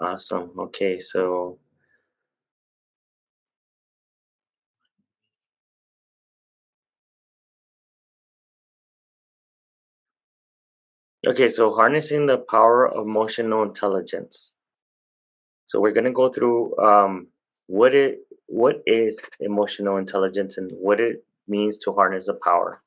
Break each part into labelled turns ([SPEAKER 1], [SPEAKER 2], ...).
[SPEAKER 1] Awesome. Okay, so harnessing the power of emotional intelligence. So we're gonna go through what is emotional intelligence and what it means to harness the power.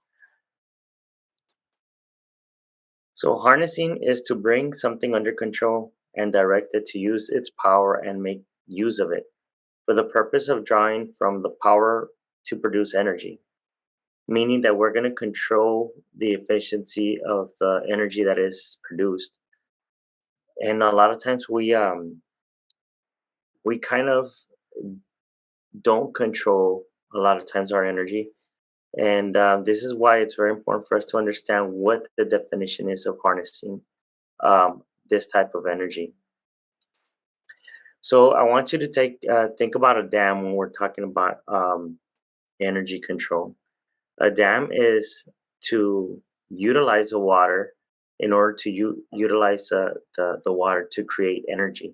[SPEAKER 1] So harnessing is to bring something under control and direct it to use its power and make use of it for the purpose of drawing from the power to produce energy. Meaning that we're going to control the efficiency of the energy that is produced. And a lot of times we kind of don't control a lot of times our energy. And this is why it's very important for us to understand what the definition is of harnessing this type of energy. So I want you to think about a dam when we're talking about energy control. A dam is to utilize the water in order to utilize the water to create energy.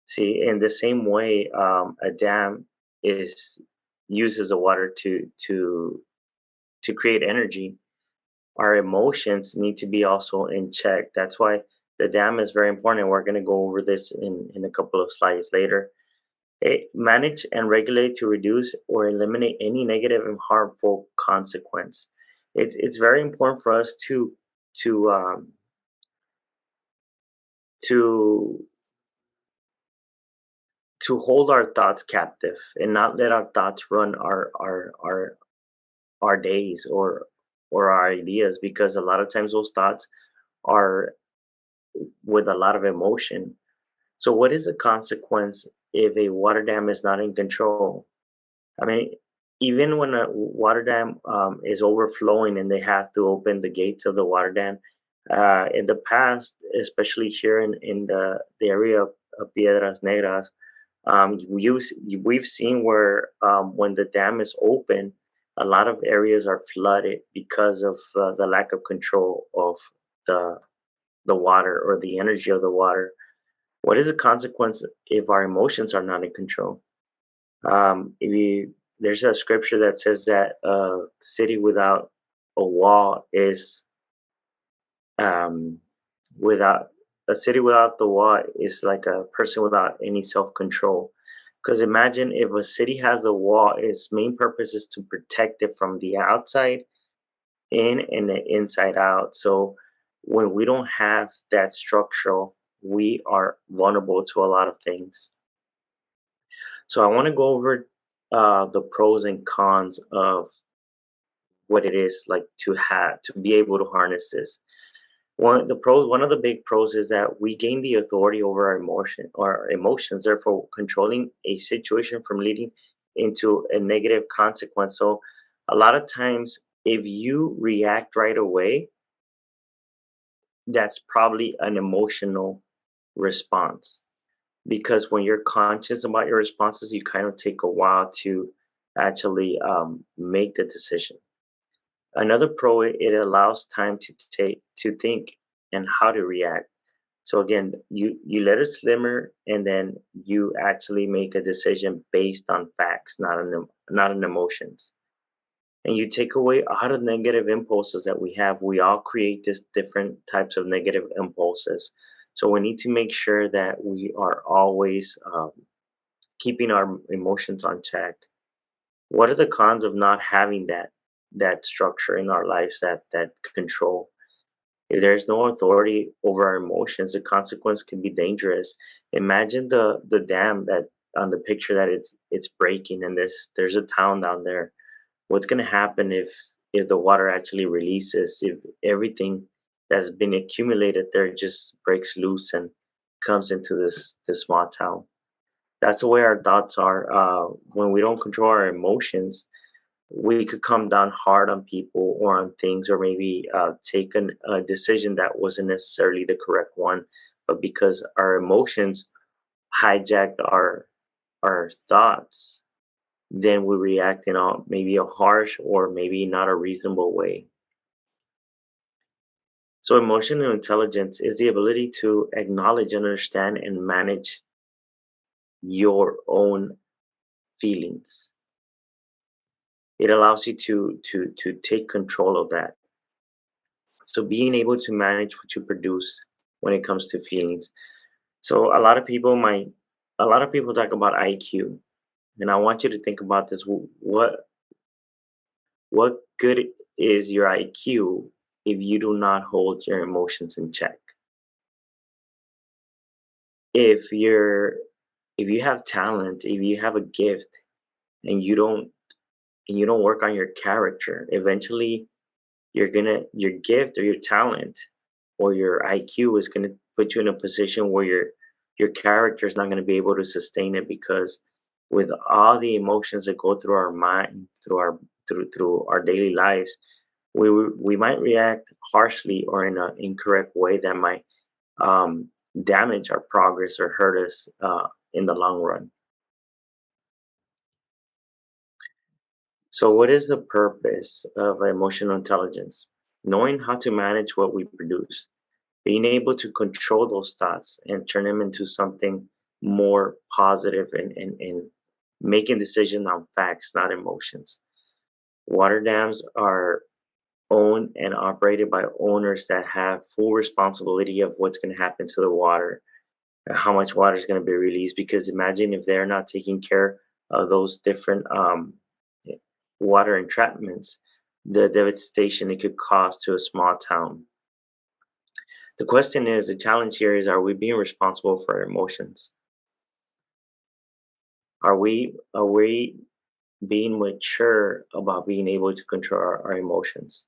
[SPEAKER 1] See, in the same way, a dam is uses the water to create energy. Our emotions need to be also in check. That's why the dam is very important. We're going to go over this in a couple of slides later. Manage and regulate to reduce or eliminate any negative and harmful consequence. It's very important for us to um, to to hold our thoughts captive and not let our thoughts run our days or our ideas, because a lot of times those thoughts are with a lot of emotion. So what is the consequence if a water dam is not in control? I mean, even when a water dam is overflowing and they have to open the gates of the water dam, in the past, especially here in the area of Piedras Negras, we've seen where when the dam is open, a lot of areas are flooded because of the lack of control of the the water or the energy of the water. What is the consequence if our emotions are not in control? If you There's a scripture that says that a city without a wall is um, without a city without the wall is like a person without any self-control. Because imagine if a city has a wall, its main purpose is to protect it from the outside in and the inside out. So when we don't have that structural, we are vulnerable to a lot of things. So I want to go over the pros and cons of what it is like to be able to harness this. One of the big pros is that we gain the authority over our emotions, therefore controlling a situation from leading into a negative consequence. So a lot of times, if you react right away, that's probably an emotional response, because when you're conscious about your responses, you kind of take a while to actually make the decision. Another pro, it allows time to think and how to react. So again, you let it simmer, and then you actually make a decision based on facts, not on emotions. And you take away all the negative impulses that we have. We all create these different types of negative impulses. So we need to make sure that we are always keeping our emotions on check. What are the cons of not having that structure in our lives, that control? If there's no authority over our emotions, the consequence can be dangerous. Imagine the dam that on the picture that it's breaking, and there's a town down there. What's going to happen if the water actually releases, if everything that's been accumulated there just breaks loose and comes into this small town? That's the way our thoughts are. When we don't control our emotions, we could come down hard on people or on things, or maybe take a decision that wasn't necessarily the correct one, but because our emotions hijacked our thoughts, then we react in maybe a harsh or maybe not a reasonable way. So, emotional intelligence is the ability to acknowledge, understand, and manage your own feelings. It allows you to take control of that. So, being able to manage what you produce when it comes to feelings. So, a lot of people talk about IQ, and I want you to think about this. What good is your IQ if you do not hold your emotions in check? If you're if you have talent, if you have a gift and you don't work on your character, eventually your gift or your talent or your IQ is gonna put you in a position where your character is not gonna be able to sustain it because with all the emotions that go through our mind, through our daily lives, we might react harshly or in an incorrect way that might um, damage our progress or hurt us in the long run. So, what is the purpose of emotional intelligence? Knowing how to manage what we produce, being able to control those thoughts and turn them into something more positive and making decisions on facts, not emotions. Water dams are owned and operated by owners that have full responsibility of what's going to happen to the water, how much water is going to be released. Because imagine if they're not taking care of those different water entrapments, the devastation it could cause to a small town. The question is, the challenge here is, are we being responsible for our emotions? Are we being mature about being able to control our emotions?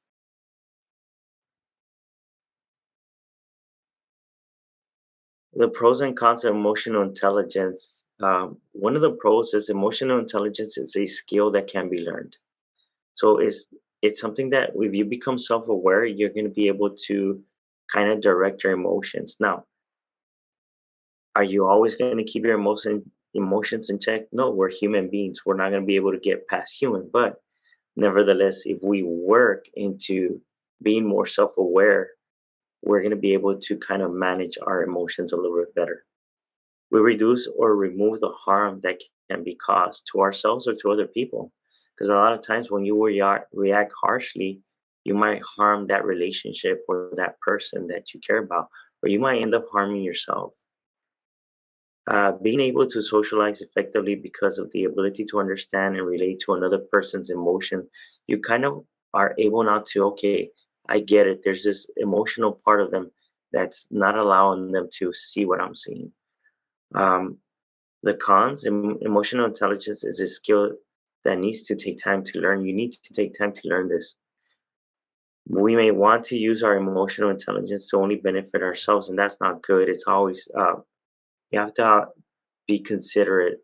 [SPEAKER 1] The pros and cons of emotional intelligence. One of the pros is emotional intelligence is a skill that can be learned. So it's something that if you become self-aware, you're going to be able to kind of direct your emotions. Now, are you always going to keep your emotions in check? No, we're human beings. We're not going to be able to get past human. But nevertheless, if we work into being more self-aware, we're going to be able to kind of manage our emotions a little bit better. We reduce or remove the harm that can be caused to ourselves or to other people. Because a lot of times when you react harshly, you might harm that relationship or that person that you care about, or you might end up harming yourself. Being able to socialize effectively because of the ability to understand and relate to another person's emotion, you kind of are able now to, okay, I get it. There's this emotional part of them that's not allowing them to see what I'm seeing. Um, the cons, emotional intelligence is a skill that needs to take time to learn. You need to take time to learn this. We may want to use our emotional intelligence to only benefit ourselves, and that's not good. It's always, you have to be considerate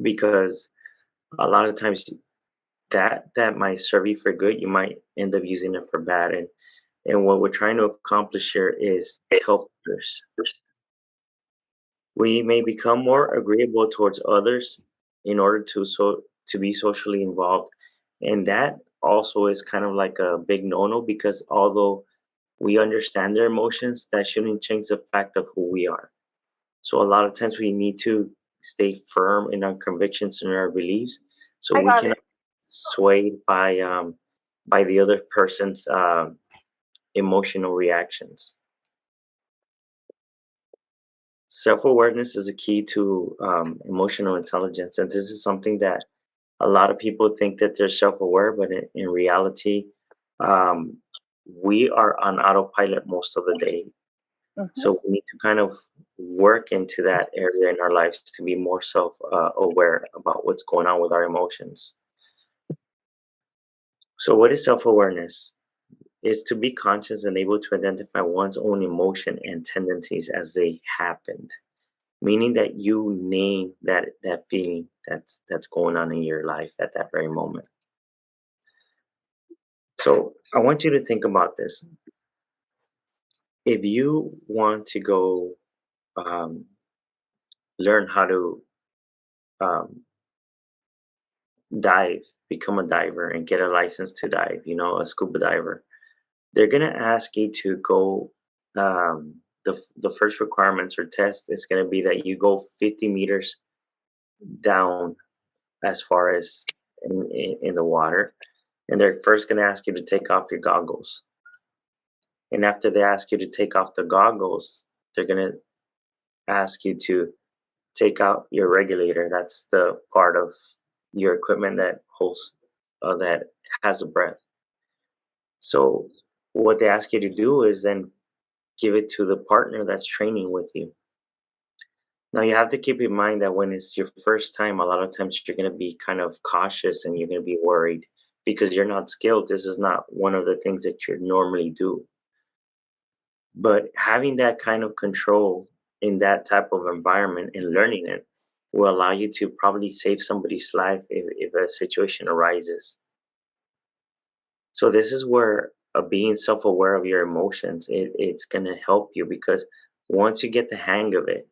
[SPEAKER 1] because a lot of times that might serve you for good, you might end up using it for bad. And what we're trying to accomplish here is help others. We may become more agreeable towards others in order to be socially involved. And that also is kind of like a big no-no because although we understand their emotions, that shouldn't change the fact of who we are. So a lot of times we need to stay firm in our convictions and our beliefs so
[SPEAKER 2] I
[SPEAKER 1] we
[SPEAKER 2] got
[SPEAKER 1] cannot
[SPEAKER 2] it.
[SPEAKER 1] swayed by the other person's emotional reactions. Self-awareness is a key to emotional intelligence, and this is something that a lot of people think that they're self-aware, but in reality, um, we are on autopilot most of the day.
[SPEAKER 2] Mhm.
[SPEAKER 1] So we need to kind of work into that area in our lives to be more self-aware about what's going on with our emotions. So, what is self-awareness? Is to be conscious and able to identify one's own emotion and tendencies as they happened, meaning that you name that feeling that's going on in your life at that very moment. So I want you to think about this. If you want to go um, learn how to um, dive, become a diver, and get a license to dive, a scuba diver, They're gonna ask you to go. The first requirements or test is gonna be that you go 50 meters down as far as in the water, and they're first gonna ask you to take off your goggles. And after they ask you to take off the goggles, they're gonna ask you to take out your regulator. That's the part of your equipment that holds that has a breath. So what they ask you to do is then give it to the partner that's training with you. Now you have to keep in mind that when it's your first time, a lot of times you're going to be kind of cautious and you're going to be worried because you're not skilled. This is not one of the things that you normally do. But having that kind of control in that type of environment and learning it will allow you to probably save somebody's life if a situation arises. So this is where being self-aware of your emotions, it's going to help you because once you get the hang of it,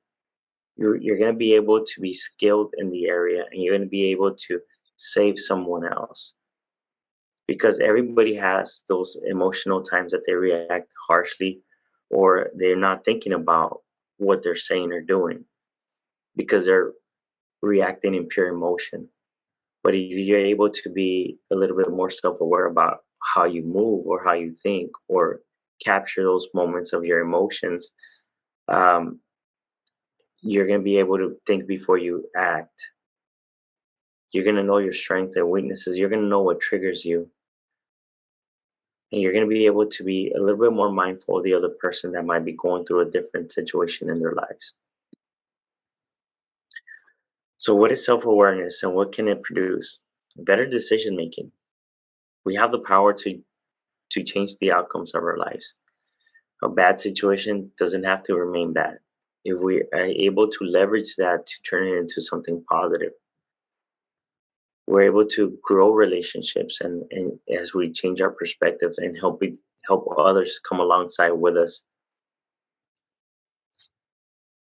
[SPEAKER 1] you're going to be able to be skilled in the area and you're going to be able to save someone else because everybody has those emotional times that they react harshly or they're not thinking about what they're saying or doing because they're reacting in pure emotion. But if you're able to be a little bit more self-aware about how you move or how you think or capture those moments of your emotions, um, you're going to be able to think before you act. You're going to know your strengths and weaknesses. You're going to know what triggers you. And you're going to be able to be a little bit more mindful of the other person that might be going through a different situation in their lives. So, what is self awareness and what can it produce? Better decision making. We have the power to change the outcomes of our lives. A bad situation doesn't have to remain bad. If we are able to leverage that to turn it into something positive, we're able to grow relationships and as we change our perspective and help others come alongside with us.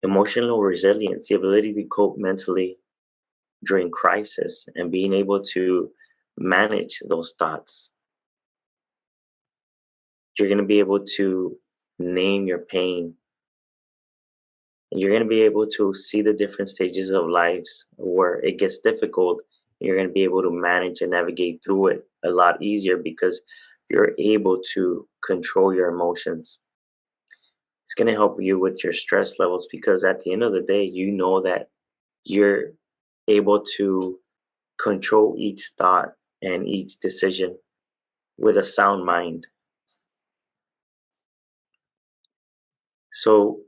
[SPEAKER 1] Emotional resilience, the ability to cope mentally during crisis and being able to manage those thoughts. You're going to be able to name your pain. You're going to be able to see the different stages of lives where it gets difficult. You're going to be able to manage and navigate through it a lot easier because you're able to control your emotions. It's going to help you with your stress levels because at the end of the day, you know that you're able to control each thought and each decision with a sound mind. So,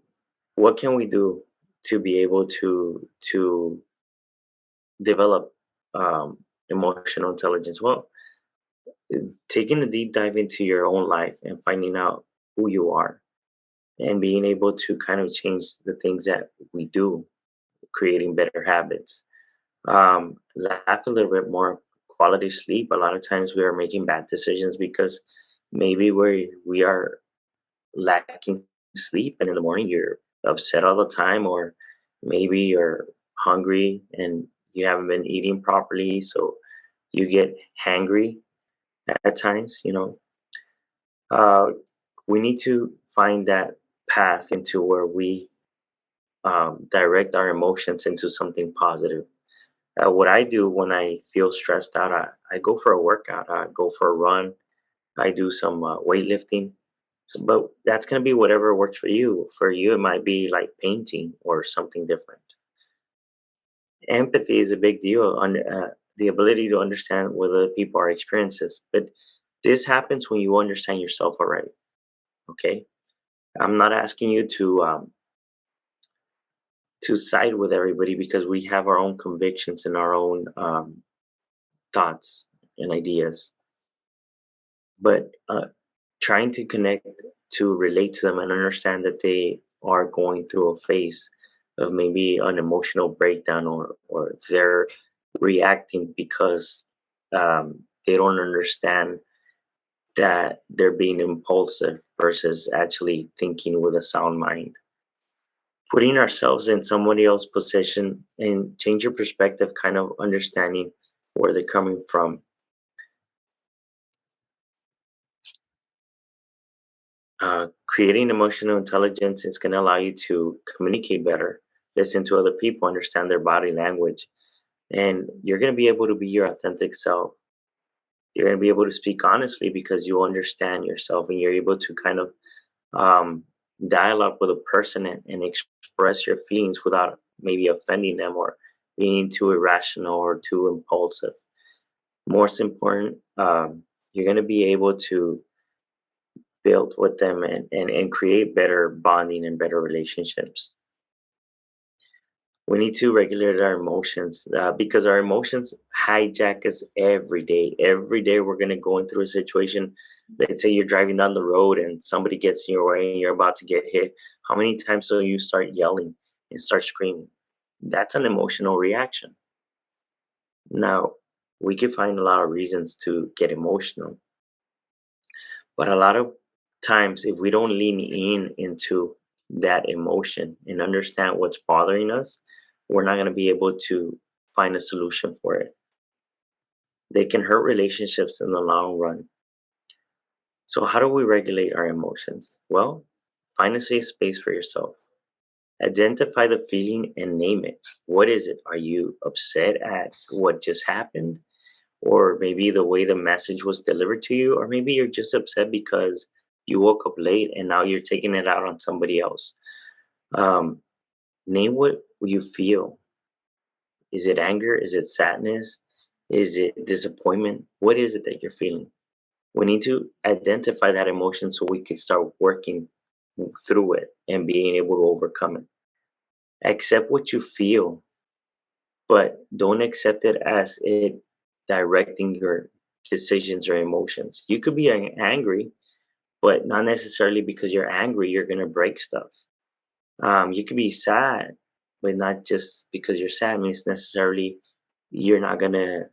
[SPEAKER 1] what can we do to be able to develop emotional intelligence? Well, taking a deep dive into your own life and finding out who you are and being able to kind of change the things that we do, creating better habits. Laugh a little bit more, quality sleep. A lot of times we are making bad decisions because maybe we are lacking sleep and in the morning you're upset all the time or maybe you're hungry and you haven't been eating properly so you get hangry at times, uh, we need to find that path into where we direct our emotions into something positive. What I do when I feel stressed out, I go for a workout, I go for a run, I do some weightlifting. But that's going to be whatever works for you. For you, it might be like painting or something different. Empathy is a big deal on the ability to understand what other people are experiences. But this happens when you understand yourself already. Okay, I'm not asking you to side with everybody because we have our own convictions and our own thoughts and ideas. But trying to connect to relate to them and understand that they are going through a phase of maybe an emotional breakdown or they're reacting because they don't understand that they're being impulsive versus actually thinking with a sound mind. Putting ourselves in somebody else's position and change your perspective, kind of understanding where they're coming from. Creating emotional intelligence is going to allow you to communicate better, listen to other people, understand their body language, and you're going to be able to be your authentic self. You're going to be able to speak honestly because you understand yourself and you're able to kind of um, dialogue with a person and express your feelings without maybe offending them or being too irrational or too impulsive. Most important, you're going to be able to build with them and create better bonding and better relationships. We need to regulate our emotions because our emotions hijack us every day. Every day, we're going to go into a situation. Let's say you're driving down the road and somebody gets in your way and you're about to get hit. How many times do you start yelling and start screaming? That's an emotional reaction. Now, we can find a lot of reasons to get emotional, but a lot of times, if we don't lean in into that emotion and understand what's bothering us, we're not going to be able to find a solution for it. They can hurt relationships in the long run. So, how do we regulate our emotions? Well, find a safe space for yourself. Identify the feeling and name it. What is it? Are you upset at what just happened? Or maybe the way the message was delivered to you? Or maybe you're just upset because you woke up late and now you're taking it out on somebody else. Um, Name what you feel. Is it anger? Is it sadness? Is it disappointment? What is it that you're feeling? We need to identify that emotion so we can start working through it and being able to overcome it. Accept what you feel, but don't accept it as it directing your decisions or emotions. You could be angry, but not necessarily because you're angry, you're going to break stuff. You could be sad, but not just because you're sad means necessarily you're not going to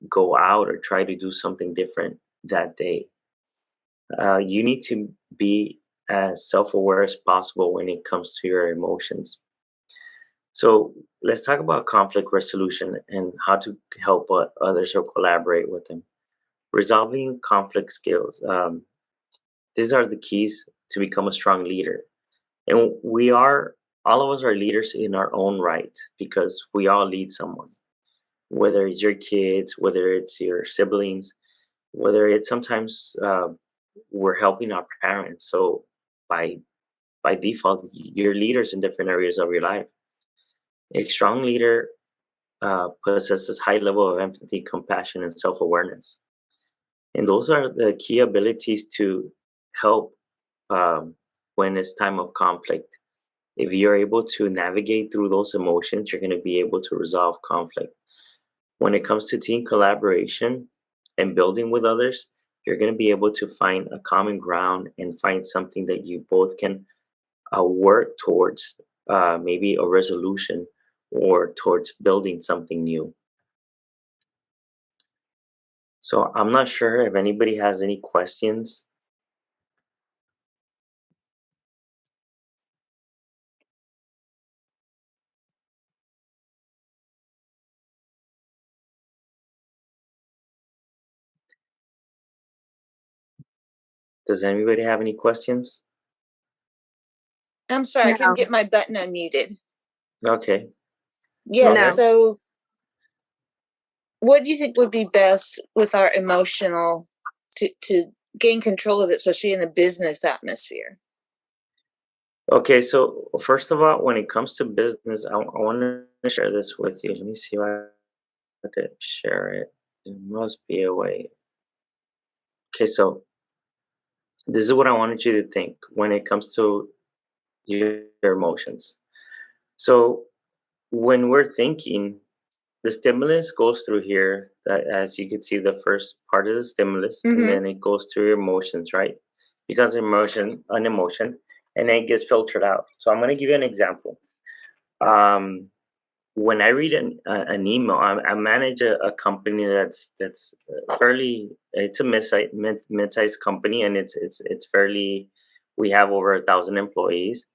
[SPEAKER 1] go out or try to do something different that day. You need to be as self aware as possible when it comes to your emotions. So, let's talk about conflict resolution and how to help others or collaborate with them. Resolving conflict skills. These are the keys to become a strong leader. And all of us are leaders in our own right because we all lead someone, whether it's your kids, whether it's your siblings, whether it's sometimes we're helping our parents. So by by default, you're leaders in different areas of your life. A strong leader possesses high level of empathy, compassion, and self awareness, and those are the key abilities to help um, when it's time of conflict. If you're able to navigate through those emotions, you're going to be able to resolve conflict. When it comes to team collaboration and building with others, you're going to be able to find a common ground and find something that you both can work towards, maybe a resolution or towards building something new. So I'm not sure if anybody has any questions. Does anybody have any questions?
[SPEAKER 2] I'm sorry, I couldn't
[SPEAKER 3] No,
[SPEAKER 2] get my button unmuted.
[SPEAKER 1] Okay, go
[SPEAKER 2] Yes,
[SPEAKER 1] ahead.
[SPEAKER 2] so what do you think would be best with our emotional to gain control of it, especially in a business atmosphere?
[SPEAKER 1] Okay, so first of all, when it comes to business, I want to share this with you. Let me see if I could share it. There must be a way. Okay, so this is what I wanted you to think when it comes to your emotions. So when we're thinking, the stimulus goes through here. That, as you can see, the first part is the stimulus, and
[SPEAKER 2] Mm-hmm.
[SPEAKER 1] then it goes through your emotions, right? Because an emotion, and then it gets filtered out. So I'm going to give you an example. Um, when I read an email, I manage a company that's fairly. It's a mid-sized company, and it's fairly. We have over 1,000 employees,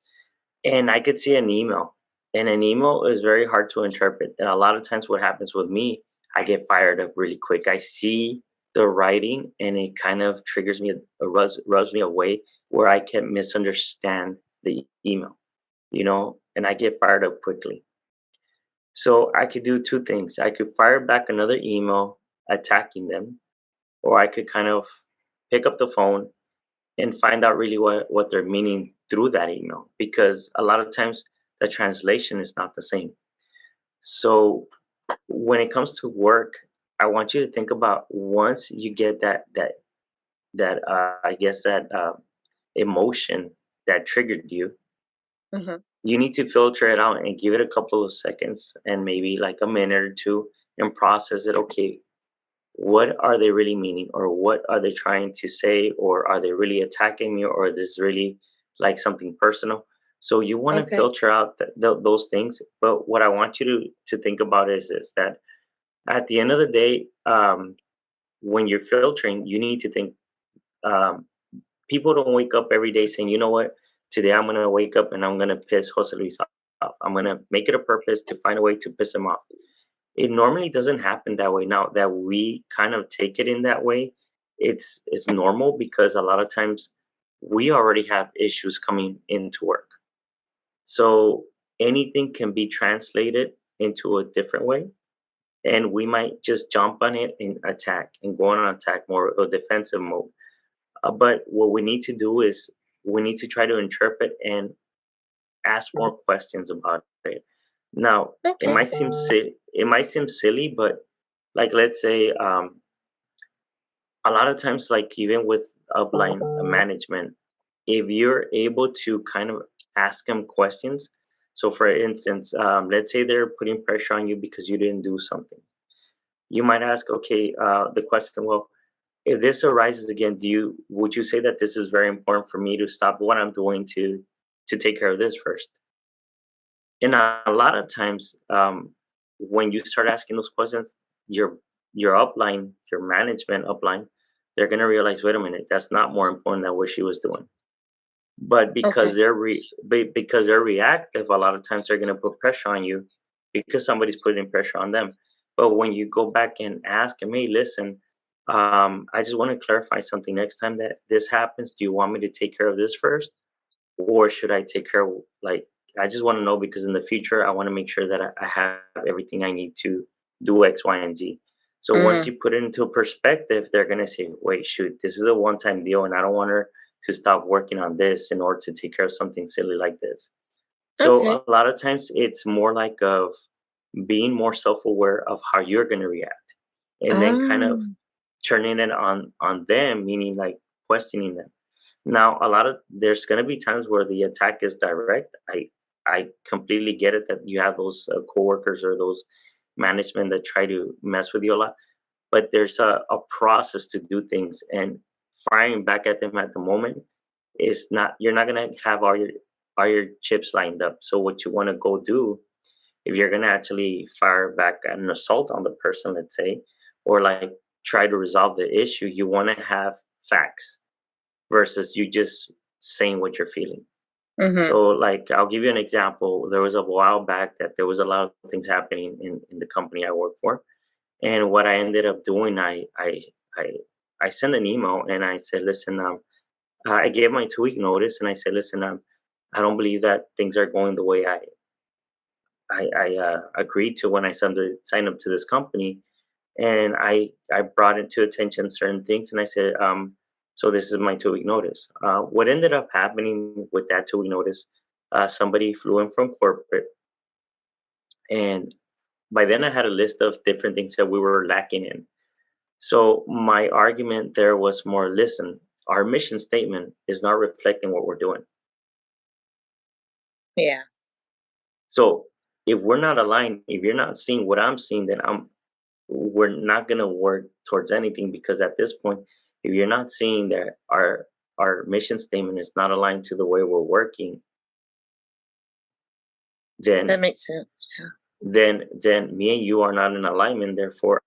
[SPEAKER 1] and I could see an email, and an email is very hard to interpret. And a lot of times, what happens with me, I get fired up really quick. I see. the writing, and it kind of triggers me, rubs me away where I can misunderstand the email, and I get fired up quickly. So I could do two things. I could fire back another email attacking them, or I could kind of pick up the phone and find out really what they're meaning through that email, because a lot of times the translation is not the same. So when it comes to work, I want you to think about, once you get that I guess that emotion that triggered you,
[SPEAKER 2] Mhm.
[SPEAKER 1] you need to filter it out and give it a couple of seconds and maybe like a minute or two and process it. Okay, what are they really meaning, or what are they trying to say, or are they really attacking me, or is this really like something personal? So you want to
[SPEAKER 2] Okay.
[SPEAKER 1] filter out those things. But what I want you to think about is that at the end of the day, when you're filtering, you need to think, um, people don't wake up every day saying, you know what, today I'm going to wake up and I'm going to piss Jose Luis off. I'm going to make it a purpose to find a way to piss him off. It normally doesn't happen that way. Now that we kind of take it in that way, it's normal, because a lot of times we already have issues coming into work. So anything can be translated into a different way, and we might just jump on it and attack and go on an attack more or defensive mode. But what we need to do is we need to try to interpret and ask more questions about it. Now,
[SPEAKER 2] Okay.
[SPEAKER 1] it might seem silly, but like, let's say, a lot of times, like even with upline management, if you're able to kind of ask them questions. So for instance, let's say they're putting pressure on you because you didn't do something. You might ask, okay, the question, well, if this arises again, would you say that this is very important for me to stop what I'm doing to take care of this first? And a lot of times, when you start asking those questions, your your upline, your management upline, they're gonna realize, wait a minute, that's not more important than what she was doing. But
[SPEAKER 2] Okay.
[SPEAKER 1] because they're reactive, a lot of times they're gonna put pressure on you because somebody's putting pressure on them. But when you go back and ask them, hey, listen, I just want to clarify something. Next time that this happens, do you want me to take care of this first, or should I take care of, like, I just want to know, because in the future I want to make sure that I have everything I need to do X, Y, and Z. So once
[SPEAKER 2] Mhm.
[SPEAKER 1] you put it into perspective, they're gonna say, wait, shoot, this is a one-time deal, and I don't want her to stop working on this in order to take care of something silly like this. So
[SPEAKER 2] Okay.
[SPEAKER 1] a lot of times it's more like of being more self-aware of how you're gonna react, and then kind of
[SPEAKER 2] Ah.
[SPEAKER 1] turning it on them, meaning like questioning them. Now, a lot of there's going to be times where the attack is direct. I completely get it that you have those coworkers or those management that try to mess with you a lot, but there's a process to do things, and firing back at them at the moment is not. You're not going to have all your chips lined up. So what you want to go do, if you're going to actually fire back an assault on the person, let's say, or like try to resolve the issue, you want to have facts versus you just saying what you're feeling.
[SPEAKER 2] Mhm.
[SPEAKER 1] So, like, I'll give you an example. There was a while back that there was a lot of things happening in the company I work for, and what I ended up doing, I I sent an email and I said, listen, I gave my 2 week notice, and I said, listen, I don't believe that things are going the way I agreed to when I signed up to this company, and I brought into attention certain things, and I said, so this is my 2 week notice. What ended up happening with that 2 week notice, somebody flew in from corporate, and by then I had a list of different things that we were lacking in. So my argument there was more, listen, our mission statement is not reflecting what we're doing.
[SPEAKER 2] Yeah.
[SPEAKER 1] So if we're not aligned, if you're not seeing what I'm seeing, then we're not going to work towards anything, because at this point, if you're not seeing that our mission statement is not aligned to the way we're working,
[SPEAKER 2] That
[SPEAKER 1] then
[SPEAKER 2] makes sense. Yeah.
[SPEAKER 1] then me and you are not in alignment. Therefore,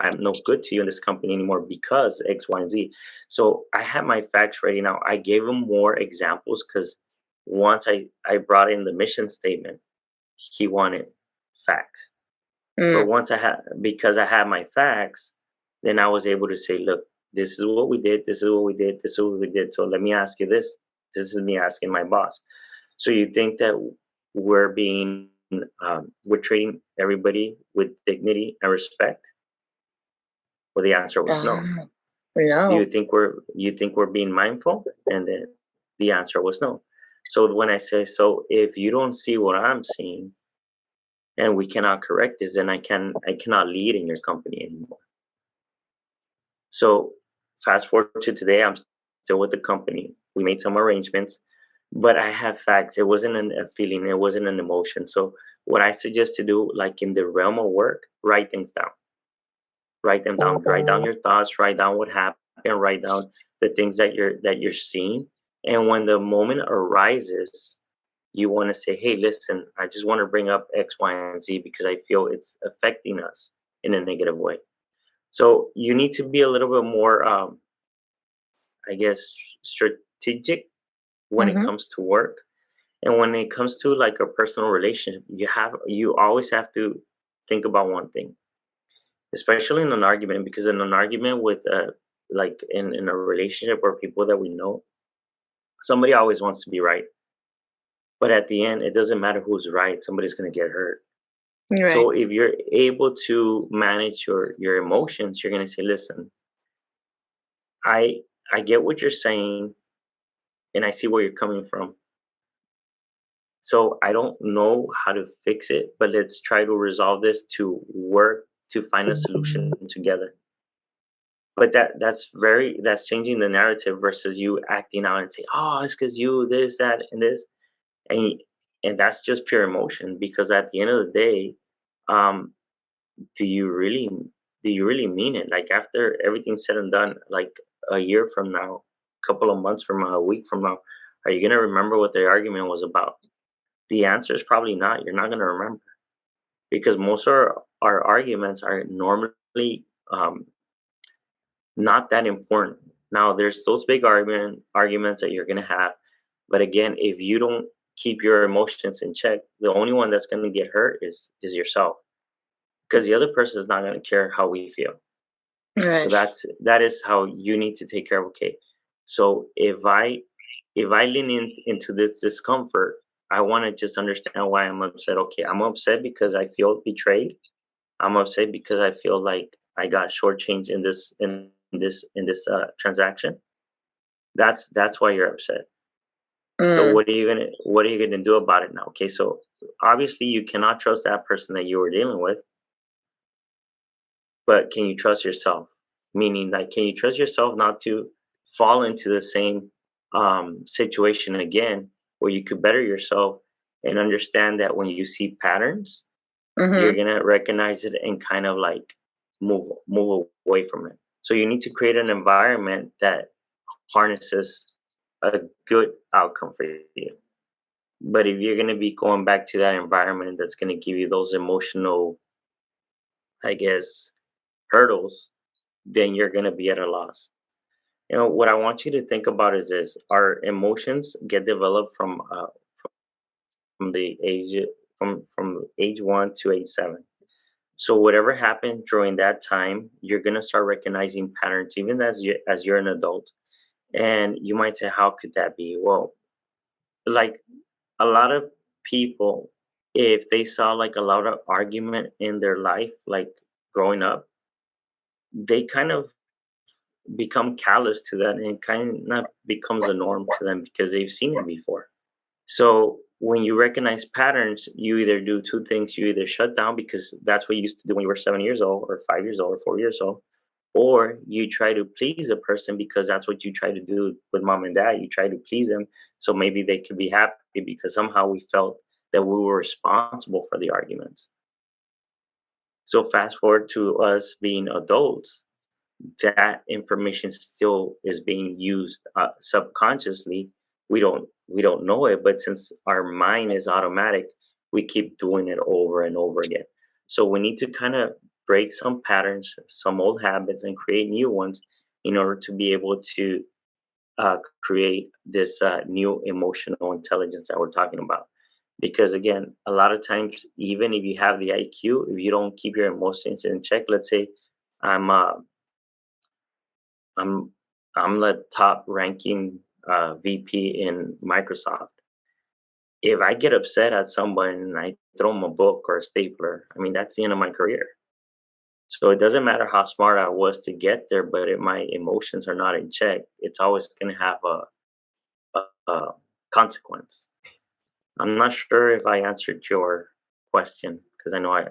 [SPEAKER 1] I'm no good to you in this company anymore because X, Y, and Z. So I had my facts ready. Now I gave him more examples, because once I brought in the mission statement, he wanted facts. But
[SPEAKER 2] Mm.
[SPEAKER 1] once I had, because I had my facts, then I was able to say, look, this is what we did, this is what we did, this is what we did. So let me ask you this. This is me asking my boss. So you think that we're treating everybody with dignity and respect? Well, the answer was no.
[SPEAKER 2] Uh,
[SPEAKER 1] Do you
[SPEAKER 2] no.
[SPEAKER 1] think we're being mindful? And then the answer was no. So when I say, so if you don't see what I'm seeing and we cannot correct this, then I cannot lead in your company anymore. So fast forward to today, I'm still with the company. We made some arrangements, but I have facts. It wasn't a feeling, it wasn't an emotion. So what I suggest to do, like in the realm of work, write things down. Write them down. Write down your thoughts, write down what happened, write down the things that you're seeing. And when the moment arises, you want to say, hey, listen, I just want to bring up X, Y, and Z because I feel it's affecting us in a negative way. So you need to be a little bit more, I guess, strategic when it
[SPEAKER 2] Mhm.
[SPEAKER 1] comes to work. And when it comes to like a personal relationship, you always have to think about one thing, especially in an argument, because in an argument with like in a relationship or people that we know, somebody always wants to be right. But at the end, it doesn't matter who's right, somebody's going to get hurt.
[SPEAKER 2] You're right.
[SPEAKER 1] So if you're able to manage your emotions, you're going to say, listen, I get what you're saying and I see where you're coming from. So I don't know how to fix it, but let's try to resolve this to work to find a solution together. But that's changing the narrative versus you acting out and say, oh, it's because you this, that, and this. And and that's just pure emotion, because at the end of the day, um, do you really mean it? Like after everything's said and done, like a year from now, a couple of months from now, a week from now, are you gonna remember what the argument was about? The answer is probably not. You're not gonna remember, because most of our arguments are normally um, not that important. Now, there's those big arguments that you're gonna have, but again, if you don't keep your emotions in check, the only one that's gonna get hurt is yourself, because the other person is not gonna care how we feel. So
[SPEAKER 2] Right.
[SPEAKER 1] that is how you need to take care of. Okay, so if I lean into this discomfort, I want to just understand why I'm upset. Okay, I'm upset because I feel betrayed. I'm upset because I feel like I got shortchanged in this transaction. That's why you're upset. So
[SPEAKER 2] Mm.
[SPEAKER 1] what are you gonna do about it now? Okay, so obviously you cannot trust that person that you were dealing with, but can you trust yourself? Meaning, like, can you trust yourself not to fall into the same situation again, where you could better yourself and understand that when you see patterns, you're
[SPEAKER 2] Mhm.
[SPEAKER 1] gonna recognize it and kind of like move away from it. So you need to create an environment that harnesses a good outcome for you. But if you're gonna be going back to that environment that's gonna give you those emotional, I guess, hurdles, then you're gonna be at a loss. What I want you to think about is this: our emotions get developed from the age from age 1 to age 7. So whatever happened during that time, you're gonna start recognizing patterns, even as you're an adult. And you might say, "How could that be?" Well, like a lot of people, if they saw like a lot of argument in their life, like growing up, they kind of become callous to that, and it kind of becomes a norm to them because they've seen it before. So when you recognize patterns, you either do two things. You either shut down because that's what you used to do when you were 7 years old, or 5 years old, or 4 years old, or you try to please a person because that's what you try to do with mom and dad. You try to please them so maybe they could be happy, because somehow we felt that we were responsible for the arguments. So fast forward to us being adults, that information still is being used subconsciously. We don't know it, but since our mind is automatic, we keep doing it over and over again. So we need to kind of break some patterns, some old habits, and create new ones in order to be able to create this new emotional intelligence that we're talking about. Because again, a lot of times, even if you have the IQ, if you don't keep your emotions in check, let's say I'm I'm I'm the top ranking VP in Microsoft. If I get upset at someone and I throw them a book or a stapler, I mean that's the end of my career. So it doesn't matter how smart I was to get there, but if my emotions are not in check, it's always going to have a consequence. I'm not sure if I answered your question because I know I